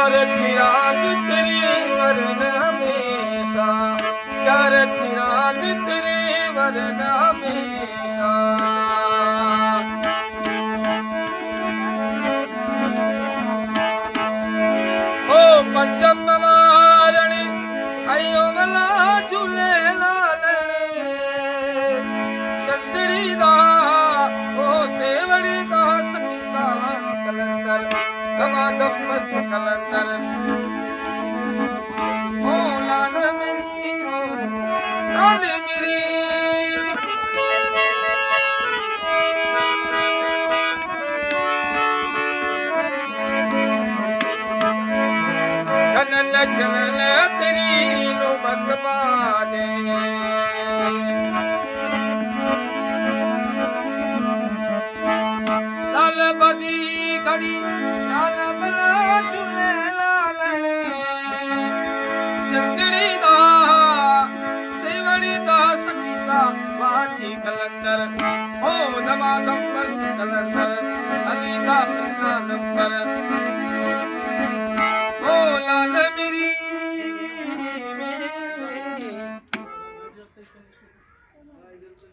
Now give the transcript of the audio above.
चिराग तेरे वरन हमेशा, चार चिराग तेरे वरन हमेशा। ओ पंजम वारणी अयो मला झूले लालने संदड़ी दा ओ सेवड़ी दा सखी सावंत कलंदर दमादम मस्त कलंदर ओ लाल मेरी चलन चलन तेरी नौबत बाजे लाल बजी खड़ी लाल बला झूले लालने संदड़ी दा सेवड़ी दा सखी सा वाची कलंदर ओ दमादम मस्त कलंदर अली दा